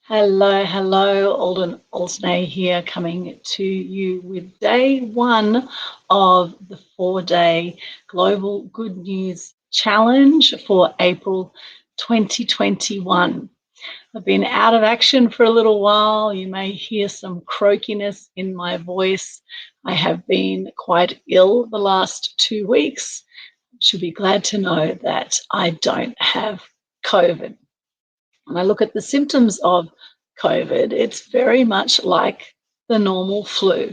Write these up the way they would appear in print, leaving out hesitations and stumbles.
Hello, Alden Olsney here, coming to you with day one of the 4-day Global Good News Challenge for April 2021. I've been out of action for a little while. You may hear some croakiness in my voice. I have been quite ill the last 2 weeks. You should be glad to know that I don't have COVID. When I look at the symptoms of COVID, it's very much like the normal flu.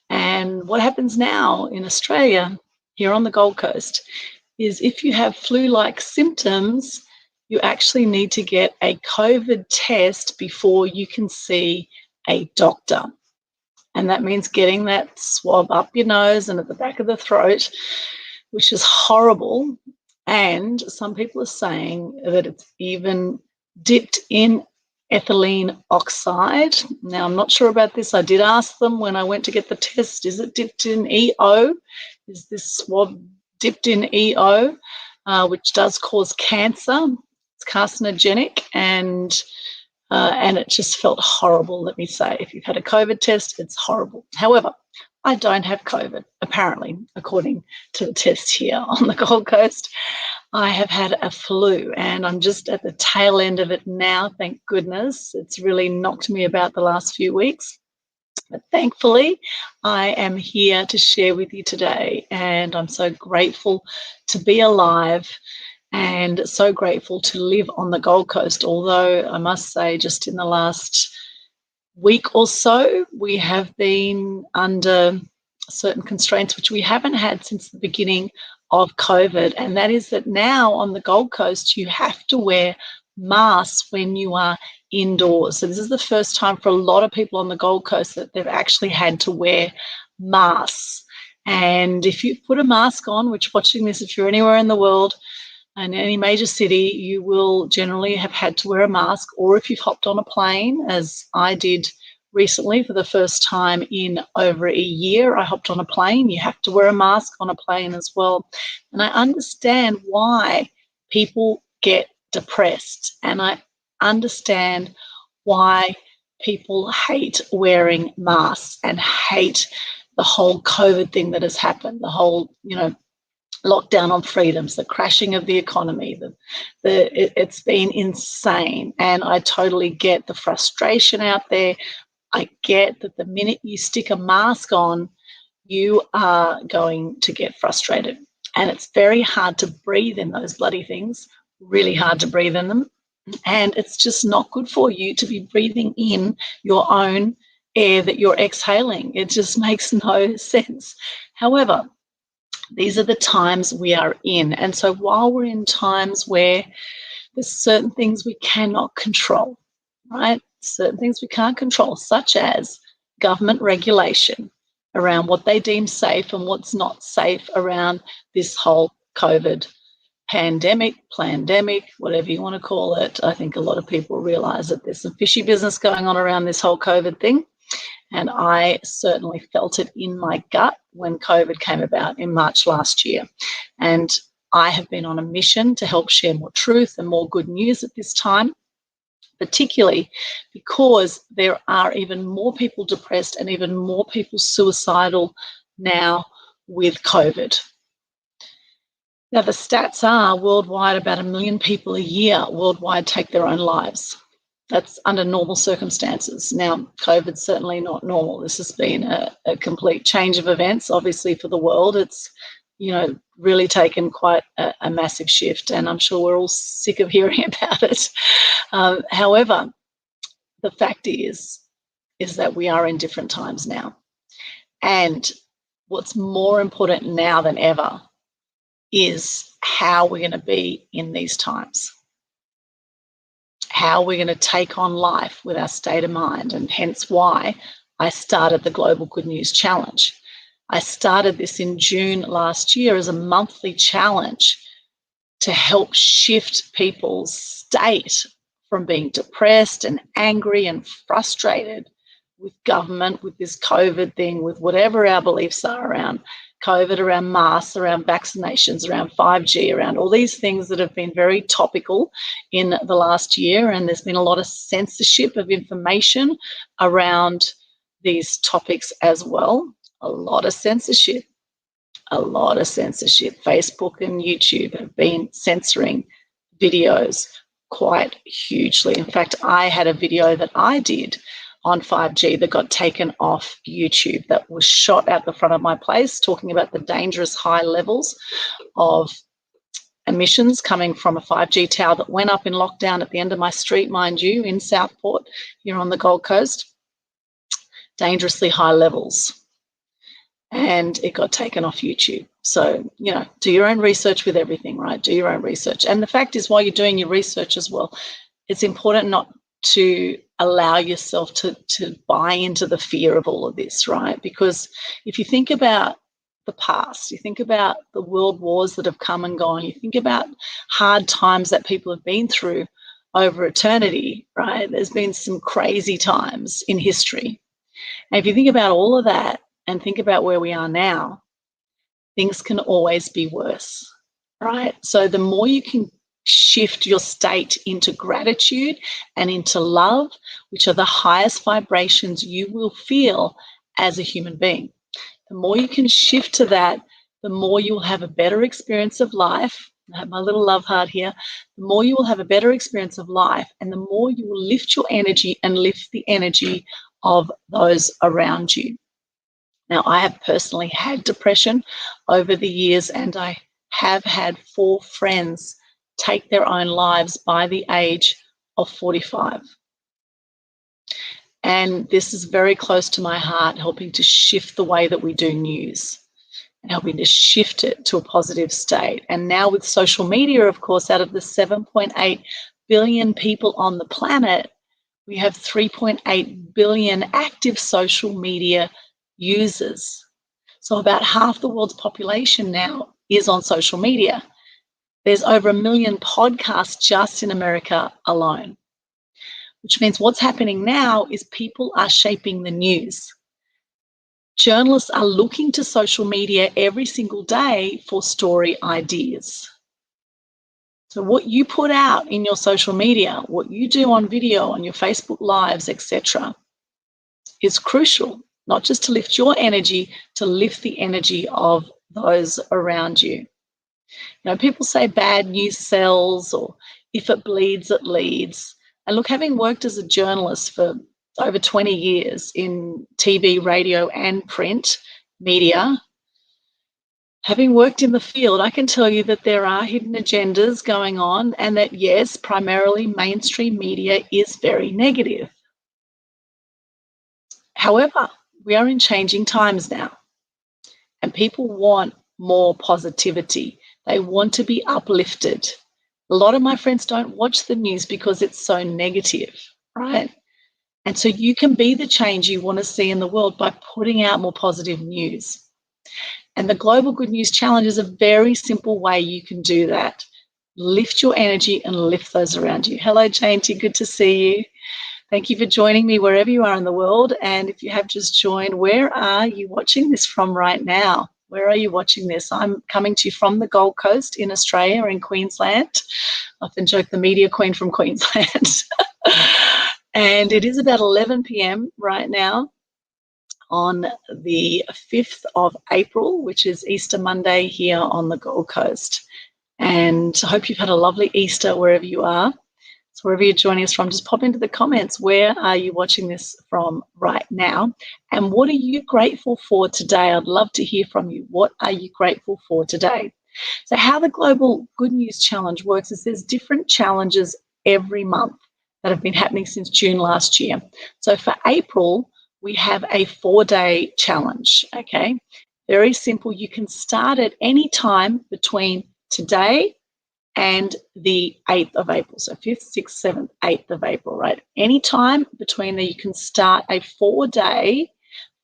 And what happens now in Australia, here on the Gold Coast, is if you have flu-like symptoms, you actually need to get a COVID test before you can see a doctor. And that means getting that swab up your nose and at the back of the throat, which is horrible. And some people are saying that it's even dipped in ethylene oxide. Now, I'm not sure about this. I did ask them when I went to get the test, is it dipped in EO? Is this swab dipped in EO, which does cause cancer? It's carcinogenic, and it just felt horrible, let me say. If you've had a COVID test, it's horrible. However, I don't have COVID, apparently, according to the test here on the Gold Coast. I have had a flu and I'm just at the tail end of it now, thank goodness. It's really knocked me about the last few weeks. But thankfully, I am here to share with you today, and I'm so grateful to be alive and so grateful to live on the Gold Coast. Although I must say, just in the last week or so, we have been under certain constraints which we haven't had since the beginning of COVID, and that is that now on the Gold Coast you have to wear masks when you are indoors. So this is the first time for a lot of people on the Gold Coast that they've actually had to wear masks. And if you put a mask on, which watching this, if you're anywhere in the world, in any major city, you will generally have had to wear a mask, or if you've hopped on a plane, as I did recently for the first time in over a year, I hopped on a plane. You have to wear a mask on a plane as well. And I understand why people get depressed, and I understand why people hate wearing masks and hate the whole COVID thing that has happened, the whole, lockdown on freedoms, the crashing of the economy. It's been insane, and I totally get the frustration out there. I get that the minute you stick a mask on, you are going to get frustrated, and it's very hard to breathe in those bloody things, really hard to breathe in them, and it's just not good for you to be breathing in your own air that you're exhaling. It just makes no sense. However, these are the times we are in. And so while we're in times where there's certain things we cannot control, right? Certain things we can't control, such as government regulation around what they deem safe and what's not safe around this whole COVID pandemic, plandemic, whatever you want to call it. I think a lot of people realize that there's some fishy business going on around this whole COVID thing. And I certainly felt it in my gut when COVID came about in March last year. And I have been on a mission to help share more truth and more good news at this time, particularly because there are even more people depressed and even more people suicidal now with COVID. Now, the stats are worldwide, about 1 million people a year worldwide take their own lives. That's under normal circumstances. Now, COVID's certainly not normal. This has been a complete change of events, obviously, for the world. It's, really taken quite a massive shift, and I'm sure we're all sick of hearing about it. However, the fact is that we are in different times now. And what's more important now than ever is how we're going to be in these times. How we're going to take on life with our state of mind, and hence why I started the Global Good News Challenge. I started this in June last year as a monthly challenge to help shift people's state from being depressed and angry and frustrated with government, with this COVID thing, with whatever our beliefs are around COVID, around masks, around vaccinations, around 5G, around all these things that have been very topical in the last year. And there's been a lot of censorship of information around these topics as well. A lot of censorship. A lot of censorship. Facebook and YouTube have been censoring videos quite hugely. In fact, I had a video that I did on 5G that got taken off YouTube that was shot at the front of my place, talking about the dangerous high levels of emissions coming from a 5G tower that went up in lockdown at the end of my street, mind you, in Southport here on the Gold Coast. Dangerously high levels. And it got taken off YouTube. So, you know, do your own research with everything, right? Do your own research. And the fact is, while you're doing your research as well, it's important not to allow yourself to buy into the fear of all of this, right? Because if you think about the past, you think about the world wars that have come and gone, you think about hard times that people have been through over eternity, right? There's been some crazy times in history. And if you think about all of that, and think about where we are now, things can always be worse, right? So the more you can shift your state into gratitude and into love, which are the highest vibrations you will feel as a human being, the more you can shift to that, the more you will have a better experience of life. I have my little love heart here. The more you will have a better experience of life, and the more you will lift your energy and lift the energy of those around you. Now, I have personally had depression over the years, and I have had 4 friends take their own lives by the age of 45. And this is very close to my heart, helping to shift the way that we do news and helping to shift it to a positive state. And now with social media, of course, out of the 7.8 billion people on the planet, we have 3.8 billion active social media users. So about half the world's population now is on social media. There's over 1 million podcasts just in America alone, which means what's happening now is people are shaping the news. Journalists are looking to social media every single day for story ideas. So what you put out in your social media, what you do on video, on your Facebook Lives, etc., is crucial. Not just to lift your energy, to lift the energy of those around you. You know, people say bad news sells, or if it bleeds, it leads. And look, having worked as a journalist for over 20 years in TV, radio, and print media, having worked in the field, I can tell you that there are hidden agendas going on, and that, yes, primarily mainstream media is very negative. However, we are in changing times now, and people want more positivity. They want to be uplifted. A lot of my friends don't watch the news because it's so negative, right? And so you can be the change you want to see in the world by putting out more positive news. And the Global Good News Challenge is a very simple way you can do that. Lift your energy and lift those around you. Hello, Jainty, good to see you. Thank you for joining me wherever you are in the world. And if you have just joined, where are you watching this from right now? Where are you watching this? I'm coming to you from the Gold Coast in Australia, or in Queensland. I often joke the media queen from Queensland. And it is about 11 p.m. right now on the 5th of April, which is Easter Monday here on the Gold Coast. And I hope you've had a lovely Easter wherever you are. So wherever you're joining us from, just pop into the comments. Where are you watching this from right now? And what are you grateful for today? I'd love to hear from you. What are you grateful for today? So how the Global Good News Challenge works is there's different challenges every month that have been happening since June last year. So for April, we have a 4-day challenge, okay? Very simple. You can start at any time between today and the 8th of April. So 5th, 6th, 7th, 8th of April, right? Any time between there, you can start a 4-day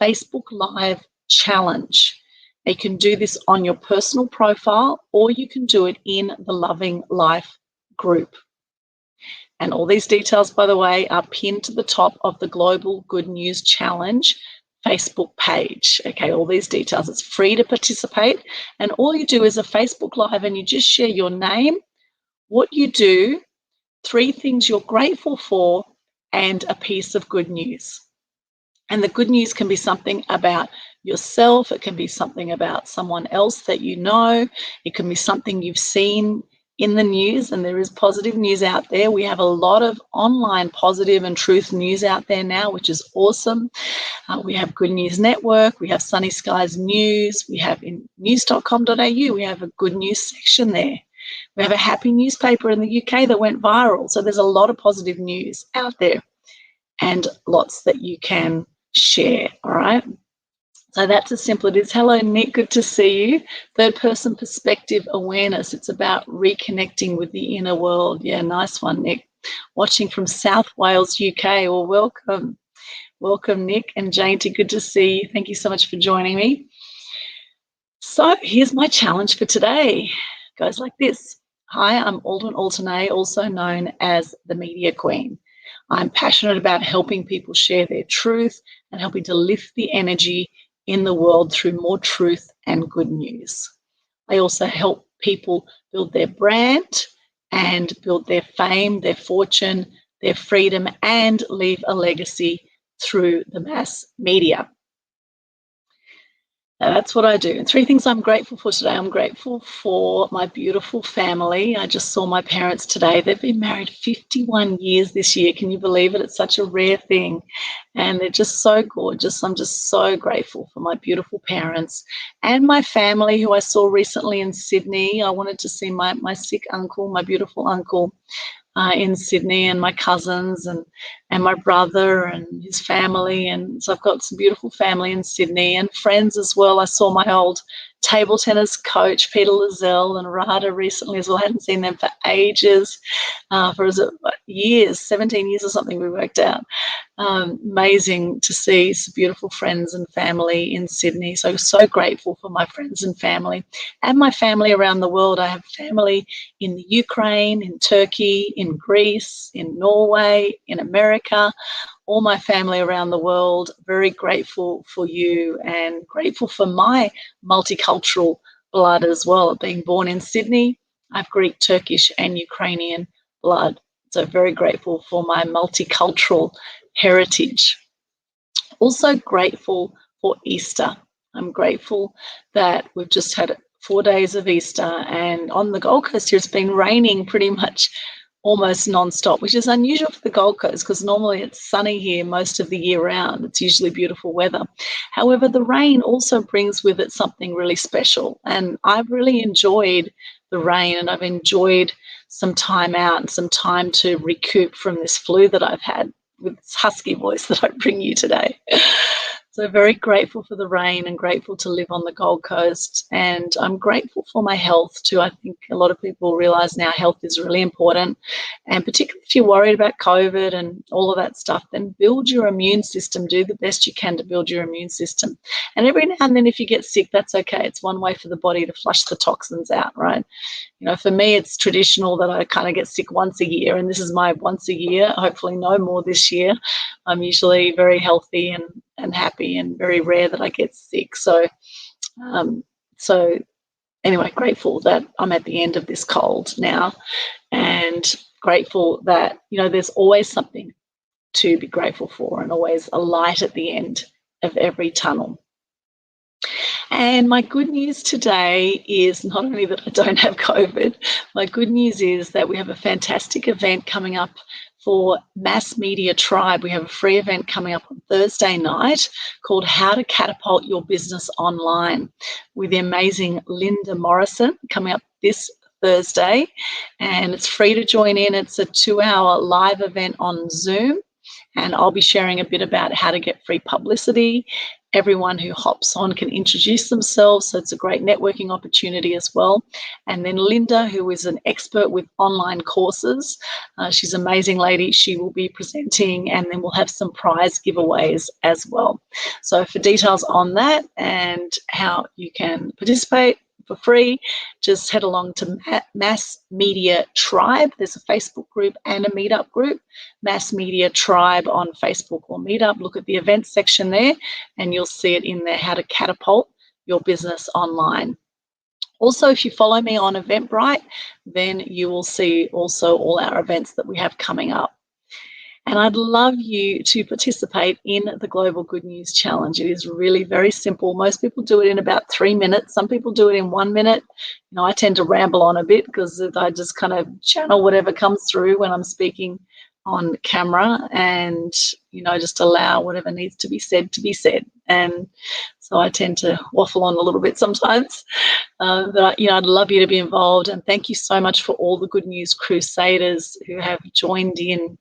Facebook Live challenge. You can do this on your personal profile, or you can do it in the Loving Life group. And all these details, by the way, are pinned to the top of the Global Good News Challenge Facebook page. Okay, all these details. It's free to participate. And all you do is a Facebook Live and you just share your name, what you do, 3 things you're grateful for, and a piece of good news. And the good news can be something about yourself. It can be something about someone else that you know. It can be something you've seen in the news, and there is positive news out there. We have a lot of online positive and truth news out there now, which is awesome. We have Good News Network. We have Sunny Skies News. We have in news.com.au, we have a good news section there. We have a happy newspaper in the UK that went viral. So there's a lot of positive news out there and lots that you can share, all right? So that's as simple as it is. Hello, Nick, good to see you. Third person perspective awareness. It's about reconnecting with the inner world. Yeah, nice one, Nick. Watching from South Wales, UK. Well, welcome. Welcome, Nick and Jainty. Good to see you. Thank you so much for joining me. So here's my challenge for today. It goes like this. Hi, I'm Aldwyn Altanay, also known as the Media Queen. I'm passionate about helping people share their truth and helping to lift the energy in the world through more truth and good news. I also help people build their brand and build their fame, their fortune, their freedom, and leave a legacy through the mass media. Now, that's what I do. And 3 things I'm grateful for today. I'm grateful for my beautiful family. I just saw my parents today. They've been married 51 years this year. Can you believe it? It's such a rare thing. And they're just so gorgeous. I'm just so grateful for my beautiful parents and my family who I saw recently in Sydney. I wanted to see my sick uncle, my beautiful uncle, in Sydney, and my cousins and my brother and his family. And so I've got some beautiful family in Sydney and friends as well. I saw my old table tennis coach, Peter Lizelle and Rada recently as well. I hadn't seen them for ages, for years, 17 years or something we worked out. Amazing to see some beautiful friends and family in Sydney. So grateful for my friends and family and my family around the world. I have family in the Ukraine, in Turkey, in Greece, in Norway, in America, all my family around the world. Very grateful for you and grateful for my multicultural blood as well. Being born in Sydney, I have Greek, Turkish and Ukrainian blood. So very grateful for my multicultural heritage. Also grateful for Easter. I'm grateful that we've just had 4 days of Easter, and on the Gold Coast here it's been raining pretty much almost non-stop, which is unusual for the Gold Coast because normally it's sunny here most of the year round. It's usually beautiful weather. However, the rain also brings with it something really special, and I've really enjoyed the rain, and I've enjoyed some time out and some time to recoup from this flu that I've had with this husky voice that I bring you today. So very grateful for the rain and grateful to live on the Gold Coast. And I'm grateful for my health too. I think a lot of people realise now health is really important. And particularly if you're worried about COVID and all of that stuff, then build your immune system. Do the best you can to build your immune system. And every now and then if you get sick, that's okay. It's one way for the body to flush the toxins out, right? You know, for me, it's traditional that I kind of get sick once a year, and this is my once a year, hopefully no more this year. I'm usually very healthy and happy, and very rare that I get sick. So anyway, grateful that I'm at the end of this cold now, and grateful that, you know, there's always something to be grateful for and always a light at the end of every tunnel. And my good news today is not only that I don't have COVID, my good news is that we have a fantastic event coming up for Mass Media Tribe. We have a free event coming up on Thursday night called How to Catapult Your Business Online with the amazing Linda Morrison, coming up this Thursday. And it's free to join in. It's a 2-hour live event on Zoom. And I'll be sharing a bit about how to get free publicity. Everyone who hops on can introduce themselves, so it's a great networking opportunity as well. And then Linda, who is an expert with online courses, she's an amazing lady. She will be presenting, and then we'll have some prize giveaways as well. So for details on that and how you can participate, for free, just head along to Mass Media Tribe. There's a Facebook group and a meetup group. Mass Media Tribe on Facebook or Meetup. Look at the events section there and you'll see it in there, how to catapult your business online. Also, if you follow me on Eventbrite, then you will see also all our events that we have coming up. And I'd love you to participate in the Global Good News Challenge. It is really very simple. Most people do it in about 3 minutes. Some people do it in 1 minute. You know, I tend to ramble on a bit because I just kind of channel whatever comes through when I'm speaking on camera and, you know, just allow whatever needs to be said to be said. And so I tend to waffle on a little bit sometimes. But, you know, I'd love you to be involved. And thank you so much for all the Good News Crusaders who have joined in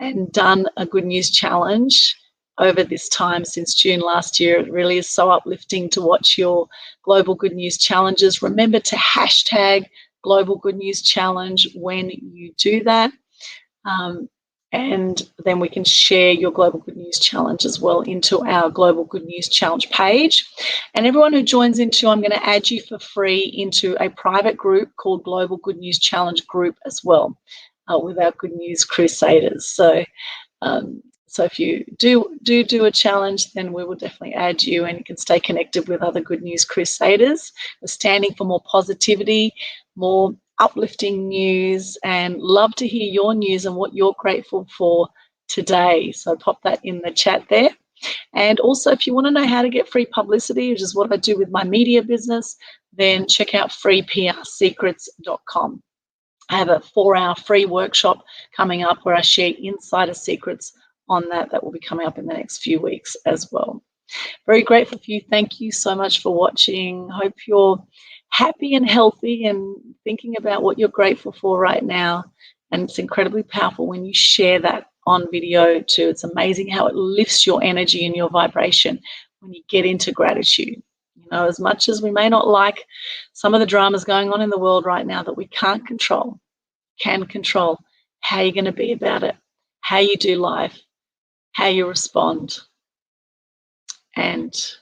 and done a Good News Challenge over this time since June last year. It really is so uplifting to watch your Global Good News Challenges. Remember to hashtag Global Good News Challenge when you do that. And then we can share your Global Good News Challenge as well into our Global Good News Challenge page. And everyone who joins into, I'm going to add you for free into a private group called Global Good News Challenge Group as well. With our Good News Crusaders. So if you do a challenge, then we will definitely add you and you can stay connected with other Good News Crusaders. We're standing for more positivity, more uplifting news, and love to hear your news and what you're grateful for today. So pop that in the chat there. And also, if you want to know how to get free publicity, which is what I do with my media business, then check out freeprSecrets.com. I have a 4-hour free workshop coming up where I share insider secrets on that will be coming up in the next few weeks as well. Very grateful for you. Thank you so much for watching. Hope you're happy and healthy and thinking about what you're grateful for right now. And it's incredibly powerful when you share that on video too. It's amazing how it lifts your energy and your vibration when you get into gratitude. You know, as much as we may not like some of the dramas going on in the world right now that we can't control, can control how you're going to be about it, how you do life, how you respond, and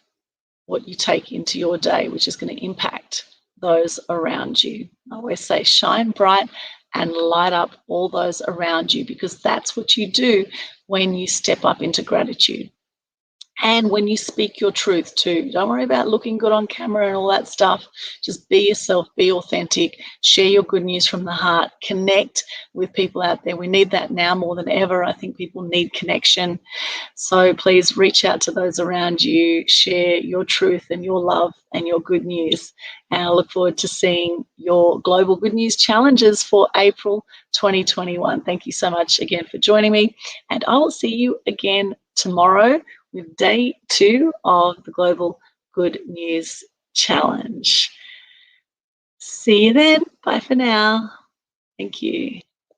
what you take into your day, which is going to impact those around you. I always say shine bright and light up all those around you, because that's what you do when you step up into gratitude. And when you speak your truth too. Don't worry about looking good on camera and all that stuff. Just be yourself, be authentic, share your good news from the heart, connect with people out there. We need that now more than ever. I think people need connection. So please reach out to those around you, share your truth and your love and your good news. And I look forward to seeing your Global Good News Challenges for April 2021. Thank you so much again for joining me. And I will see you again tomorrow with day 2 of the Global Good News Challenge. See you then. Bye for now. Thank you.